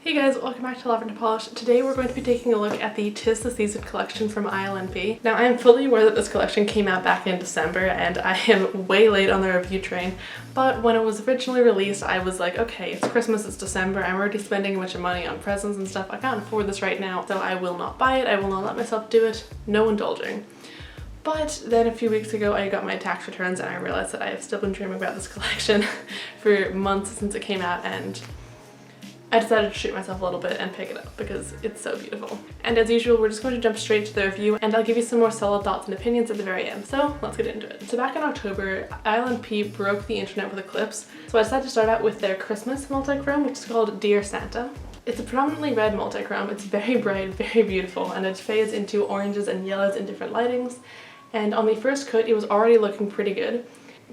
Hey guys, welcome back to LavenderPolish. Today we're going to be taking a look at the 'Tis the Season collection from ILNP. Now I am fully aware that this collection came out back in December and I am way late on the review train, but when it was originally released I was like, okay, it's Christmas, it's December, I'm already spending a bunch of money on presents and stuff, I can't afford this right now, so I will not buy it, I will not let myself do it, no indulging. But then a few weeks ago I got my tax returns and I realized that I have still been dreaming about this collection for months since it came out, and I decided to treat myself a little bit and pick it up because it's so beautiful. And as usual, we're just going to jump straight to the review and I'll give you some more solid thoughts and opinions at the very end. So let's get into it. So back in October, ILNP broke the internet with a clips. So I decided to start out with their Christmas multichrome, which is called Dear Santa. It's a predominantly red multichrome. It's very bright, very beautiful, and it fades into oranges and yellows in different lightings. And on the first coat, it was already looking pretty good.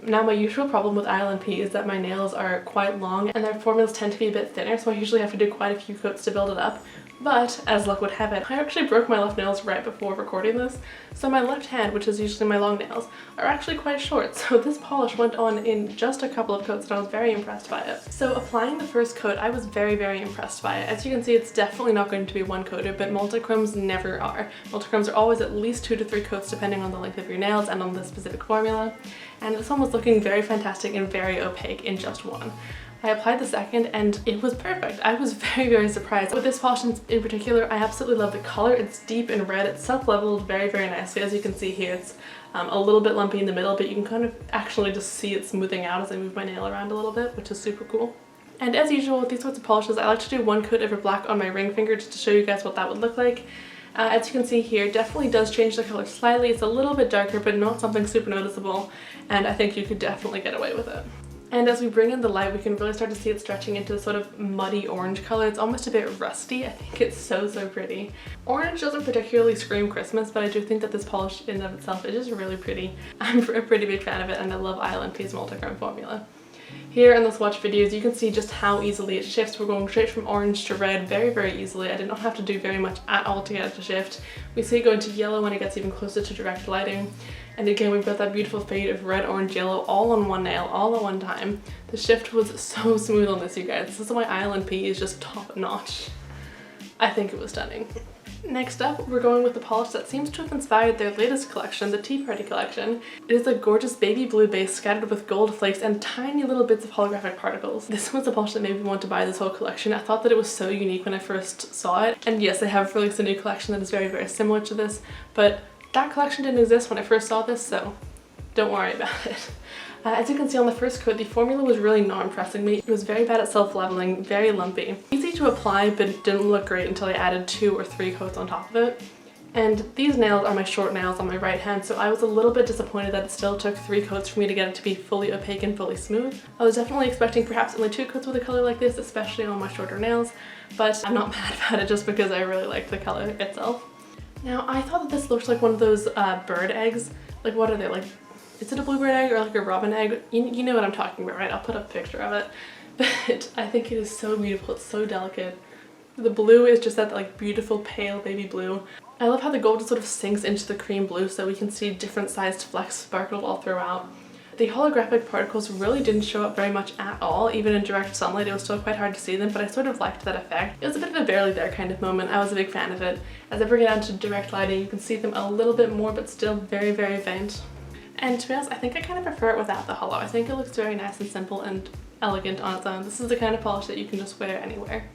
Now my usual problem with ILNP is that my nails are quite long and their formulas tend to be a bit thinner, so I usually have to do quite a few coats to build it up. But as luck would have it, I actually broke my left nails right before recording this, so my left hand, which is usually my long nails, are actually quite short, so this polish went on in just a couple of coats and I was very impressed by it. So applying the first coat, I was very impressed by it. As you can see, it's definitely not going to be one coated, but multichromes never are. Multichromes are always at least 2 to 3 coats depending on the length of your nails and on the specific formula. And this one was looking very fantastic and very opaque in just one. I applied the second and it was perfect. I was very surprised. With this polish in particular, I absolutely love the color. It's deep and red. It's self-leveled very nicely. As you can see here, it's a little bit lumpy in the middle, but you can kind of actually just see it smoothing out as I move my nail around a little bit, which is super cool. And as usual with these sorts of polishes, I like to do one coat of black on my ring finger just to show you guys what that would look like. As you can see here, it definitely does change the color slightly. It's a little bit darker, but not something super noticeable, and I think you could definitely get away with it. And as we bring in the light, we can really start to see it stretching into the sort of muddy orange color. It's almost a bit rusty. I think it's so pretty. Orange doesn't particularly scream Christmas, but I do think that this polish in and of itself is just really pretty. I'm a pretty big fan of it, and I love ILNP's multichrome formula. Here in the swatch videos, you can see just how easily it shifts. We're going straight from orange to red very easily. I did not have to do very much at all to get it to shift. We see it go into yellow when it gets even closer to direct lighting. And again, we've got that beautiful fade of red, orange, yellow all on one nail, all at one time. The shift was so smooth on this, you guys. This is why ILNP is just top notch. I think it was stunning. Next up, we're going with the polish that seems to have inspired their latest collection, the Tea Party collection. It is a gorgeous baby blue base scattered with gold flakes and tiny little bits of holographic particles. This was the polish that made me want to buy this whole collection. I thought that it was so unique when I first saw it. And yes, they have released a new collection that is very similar to this, but that collection didn't exist when I first saw this, so don't worry about it. As you can see on the first coat, the formula was really not impressing me. It was very bad at self-leveling, very lumpy. Easy to apply, but it didn't look great until I added 2 or 3 coats on top of it. And these nails are my short nails on my right hand, so I was a little bit disappointed that it still took 3 coats for me to get it to be fully opaque and fully smooth. I was definitely expecting perhaps only 2 coats with a color like this, especially on my shorter nails, but I'm not mad about it just because I really liked the color itself. Now, I thought that this looked like one of those bird eggs. Like, what are they, like? Is it a bluebird egg or like a robin egg? You know what I'm talking about, right? I'll put up a picture of it. But I think it is so beautiful. It's so delicate. The blue is just that like beautiful pale baby blue. I love how the gold sort of sinks into the cream blue so we can see different sized flecks sparkled all throughout. The holographic particles really didn't show up very much at all. Even in direct sunlight, it was still quite hard to see them, but I sort of liked that effect. It was a bit of a barely there kind of moment. I was a big fan of it. As I bring it out to direct lighting, you can see them a little bit more, but still very faint. And to be honest, I think I kind of prefer it without the holo. I think it looks very nice and simple and elegant on its own. This is the kind of polish that you can just wear anywhere.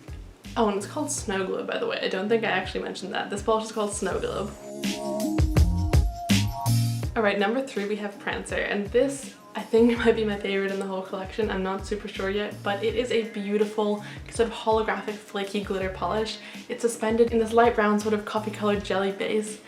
Oh, and it's called Snow Globe, by the way. I don't think I actually mentioned that. This polish is called Snow Globe. Alright, number 3 we have Prancer, and this I think might be my favorite in the whole collection. I'm not super sure yet, but it is a beautiful sort of holographic flaky glitter polish. It's suspended in this light brown sort of coffee colored jelly base,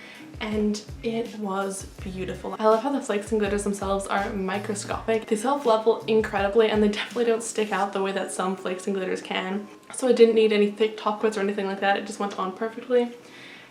and it was beautiful. I love how the flakes and glitters themselves are microscopic. They self-level incredibly and they definitely don't stick out the way that some flakes and glitters can. So I didn't need any thick top coats or anything like that. It just went on perfectly.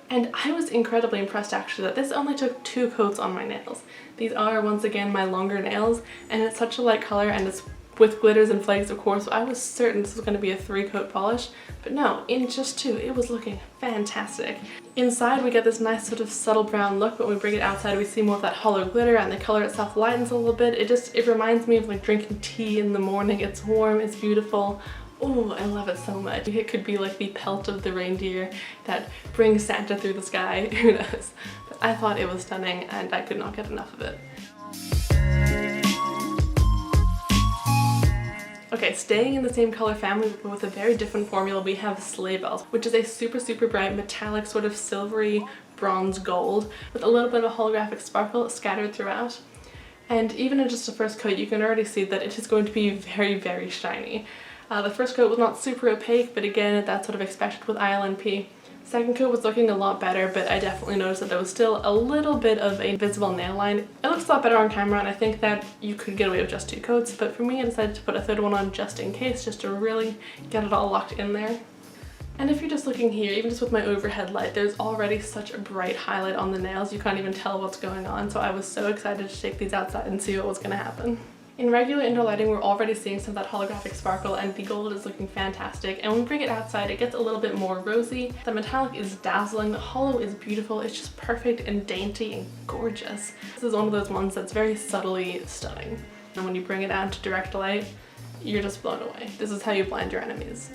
And I was incredibly impressed actually that this only took 2 coats on my nails. These are once again my longer nails, and it's such a light color and it's with glitters and flakes of course, so I was certain this was going to be a 3-coat polish, but no, in just 2 it was looking fantastic. Inside we get this nice sort of subtle brown look, but when we bring it outside we see more of that hollow glitter and the color itself lightens a little bit. It reminds me of like drinking tea in the morning. It's warm, it's beautiful. Oh, I love it so much. It could be like the pelt of the reindeer that brings Santa through the sky, who knows. But I thought it was stunning and I could not get enough of it. Okay, staying in the same color family but with a very different formula, we have Sleigh Bells, which is a super bright metallic sort of silvery bronze gold with a little bit of holographic sparkle scattered throughout. And even in just the first coat, you can already see that it is going to be very shiny. The first coat was not super opaque, but again, that's sort of expected with ILNP. Second coat was looking a lot better, but I definitely noticed that there was still a little bit of a visible nail line. It looks a lot better on camera, and I think that you could get away with just 2 coats, but for me I decided to put a third one on just in case, just to really get it all locked in there. And if you're just looking here, even just with my overhead light, there's already such a bright highlight on the nails, you can't even tell what's going on, so I was so excited to take these outside and see what was going to happen. In regular indoor lighting, we're already seeing some of that holographic sparkle and the gold is looking fantastic, and when we bring it outside it gets a little bit more rosy. The metallic is dazzling, the hollow is beautiful, it's just perfect and dainty and gorgeous. This is one of those ones that's very subtly stunning, and when you bring it out to direct light, you're just blown away. This is how you blind your enemies.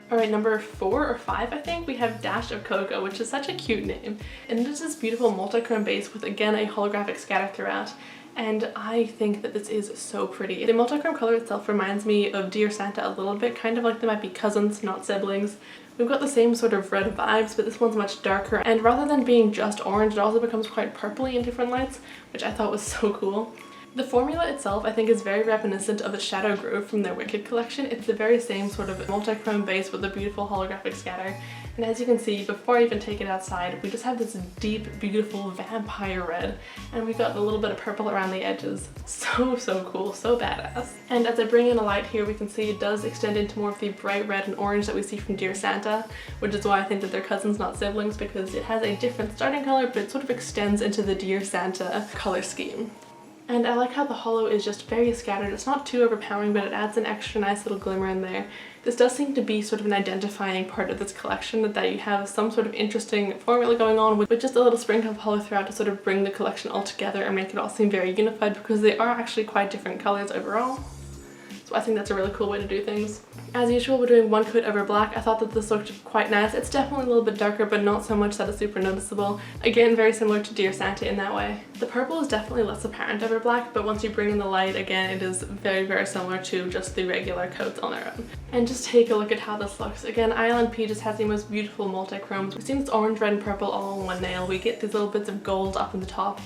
Alright, number 4 or 5 I think, we have Dash of Cocoa, which is such a cute name. And it is this beautiful multi-chrome base with again a holographic scatter throughout. And I think that this is so pretty. The multi-chrome color itself reminds me of Dear Santa a little bit, kind of like they might be cousins, not siblings. We've got the same sort of red vibes, but this one's much darker, and rather than being just orange, it also becomes quite purpley in different lights, which I thought was so cool. The formula itself I think is very reminiscent of the Shadow Grove from their Wicked collection. It's the very same sort of multi-chrome base with a beautiful holographic scatter. And as you can see, before I even take it outside, we just have this deep, beautiful vampire red. And we've got a little bit of purple around the edges. So cool, so badass. And as I bring in a light here, we can see it does extend into more of the bright red and orange that we see from Dear Santa, which is why I think that they're cousins, not siblings, because it has a different starting color, but it sort of extends into the Dear Santa color scheme. And I like how the hollow is just very scattered. It's not too overpowering, but it adds an extra nice little glimmer in there. This does seem to be sort of an identifying part of this collection, that you have some sort of interesting formula going on with just a little sprinkle of hollow throughout to sort of bring the collection all together and make it all seem very unified, because they are actually quite different colors overall. So I think that's a really cool way to do things. As usual, we're doing 1 coat over black. I thought that this looked quite nice. It's definitely a little bit darker, but not so much that it's super noticeable. Again, very similar to Dear Santa in that way. The purple is definitely less apparent over black, but once you bring in the light, again, it is very similar to just the regular coats on their own. And just take a look at how this looks. Again, ILNP just has the most beautiful multi-chromes. We've seen this orange, red, and purple all in one nail. We get these little bits of gold up in the top.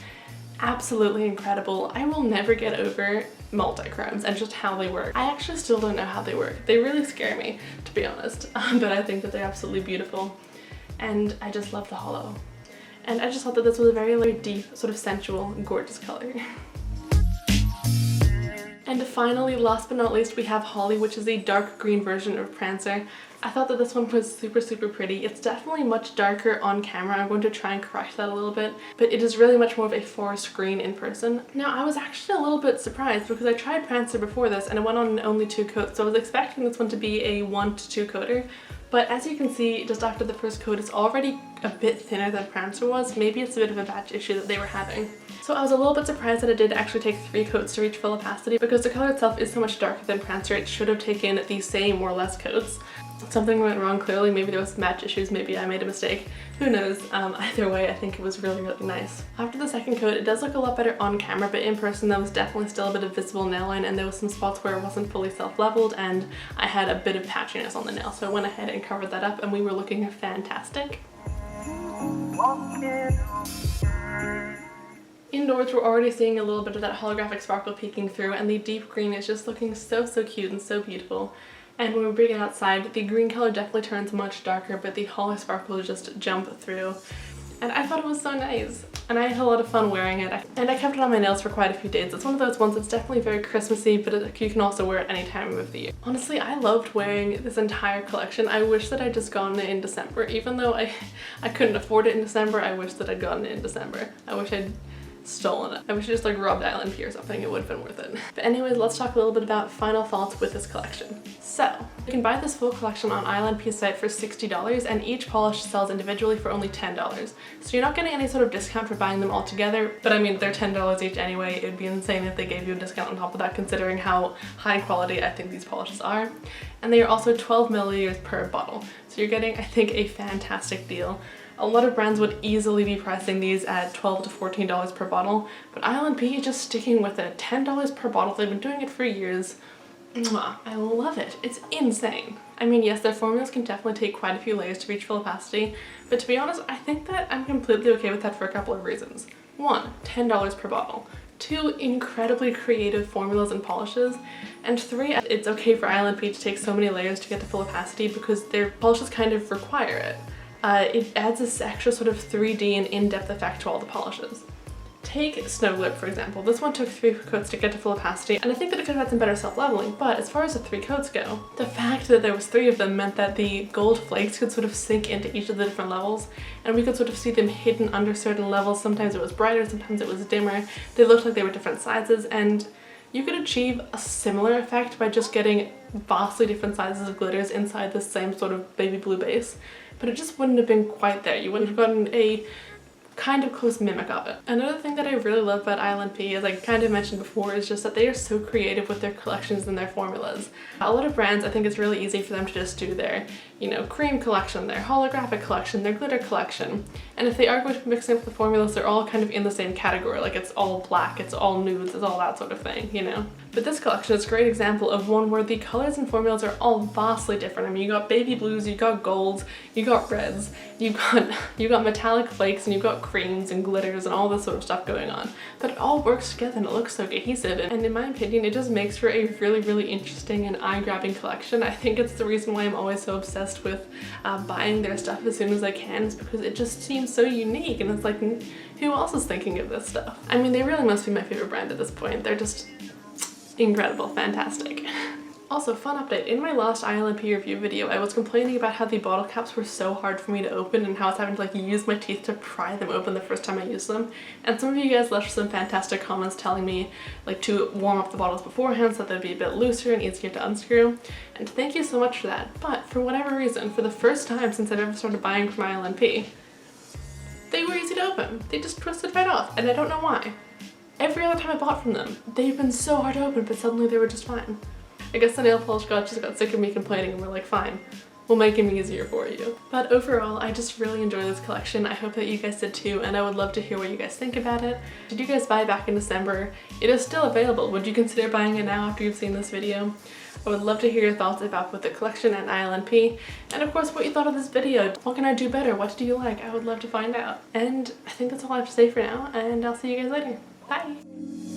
Absolutely incredible. I will never get over multi-chromes and just how they work. I actually still don't know how they work. They really scare me, to be honest, but I think that they're absolutely beautiful, and I just love the hollow. And I just thought that this was a very deep, sort of sensual, gorgeous color. And finally, last but not least, we have Holly, which is a dark green version of Prancer. I thought that this one was super pretty. It's definitely much darker on camera. I'm going to try and correct that a little bit, but it is really much more of a forest green in person. Now, I was actually a little bit surprised because I tried Prancer before this and it went on only 2 coats, so I was expecting this one to be a 1 to 2 coater. But as you can see, just after the first coat, it's already a bit thinner than Prancer was. Maybe it's a bit of a batch issue that they were having. So I was a little bit surprised that it did actually take 3 coats to reach full opacity, because the color itself is so much darker than Prancer. It should have taken the same or less coats. Something went wrong clearly. Maybe there was some match issues, maybe I made a mistake. Who knows? Either way, I think it was really nice. After the second coat, it does look a lot better on camera, but in person there was definitely still a bit of visible nail line, and there was some spots where it wasn't fully self-leveled and I had a bit of patchiness on the nail. So I went ahead and covered that up and we were looking fantastic. Indoors, we're already seeing a little bit of that holographic sparkle peeking through, and the deep green is just looking so cute and so beautiful. And when we bring it outside, the green color definitely turns much darker, but the hollow sparkle just jump through. And I thought it was so nice. And I had a lot of fun wearing it. And I kept it on my nails for quite a few days. It's one of those ones that's definitely very Christmassy, but you can also wear it any time of the year. Honestly, I loved wearing this entire collection. I wish that I'd just gotten it in December. Even though I couldn't afford it in December, I wish that I'd gotten it in December. I wish I'd stolen it. I wish I just like robbed ILNP or something, it would have been worth it. But anyways, let's talk a little bit about final thoughts with this collection. So, you can buy this full collection on ILNP's site for $60 and each polish sells individually for only $10. So you're not getting any sort of discount for buying them all together, but I mean, they're $10 each anyway. It would be insane if they gave you a discount on top of that considering how high quality I think these polishes are. And they are also 12 milliliters per bottle. So you're getting, I think, a fantastic deal. A lot of brands would easily be pricing these at $12 to $14 per bottle, but ILNP is just sticking with it. $10 per bottle. They've been doing it for years. Mwah, I love it. It's insane. I mean, yes, their formulas can definitely take quite a few layers to reach full opacity, but to be honest, I think that I'm completely okay with that for a couple of reasons. 1, $10 per bottle. 2, incredibly creative formulas and polishes. And 3, it's okay for ILNP to take so many layers to get to full opacity because their polishes kind of require it. It adds this extra sort of 3D and in-depth effect to all the polishes. Take Snow Globe, for example. This one took 3 coats to get to full opacity, and I think that it could have had some better self-leveling, but as far as the 3 coats go, the fact that there was 3 of them meant that the gold flakes could sort of sink into each of the different levels, and we could sort of see them hidden under certain levels. Sometimes it was brighter, sometimes it was dimmer. They looked like they were different sizes, and you could achieve a similar effect by just getting vastly different sizes of glitters inside the same sort of baby blue base, but it just wouldn't have been quite there. You wouldn't have gotten a kind of close mimic of it. Another thing that I really love about ILNP, as I kind of mentioned before, is just that they are so creative with their collections and their formulas. A lot of brands, I think it's really easy for them to just do their, you know, cream collection, their holographic collection, their glitter collection. And if they are going to be mixing up the formulas, they're all kind of in the same category. Like it's all black, it's all nudes, it's all that sort of thing, you know? But this collection is a great example of one where the colors and formulas are all vastly different. I mean, you got baby blues, you got golds, you got reds, you got metallic flakes, and you've got creams and glitters and all this sort of stuff going on. But it all works together and it looks so cohesive. And in my opinion, it just makes for a really, really interesting and eye-grabbing collection. I think it's the reason why I'm always so obsessed with buying their stuff as soon as I can, is because it just seems so unique and it's like, who else is thinking of this stuff? I mean, they really must be my favorite brand at this point. They're just incredible, fantastic. Also, fun update, in my last ILNP review video, I was complaining about how the bottle caps were so hard for me to open and how I was having to like use my teeth to pry them open the first time I used them. And some of you guys left some fantastic comments telling me like to warm up the bottles beforehand so that they'd be a bit looser and easier to unscrew. And thank you so much for that. But for whatever reason, for the first time since I've ever started buying from ILNP, they were easy to open. They just twisted right off, and I don't know why. Every other time I bought from them, they've been so hard to open, but suddenly they were just fine. I guess the nail polish god just got sick of me complaining and we're like, fine, we'll make them easier for you. But overall, I just really enjoy this collection. I hope that you guys did too, and I would love to hear what you guys think about it. Did you guys buy it back in December? It is still available. Would you consider buying it now after you've seen this video? I would love to hear your thoughts about both the collection and ILNP, and of course what you thought of this video. What can I do better? What do you like? I would love to find out. And I think that's all I have to say for now, and I'll see you guys later. Bye!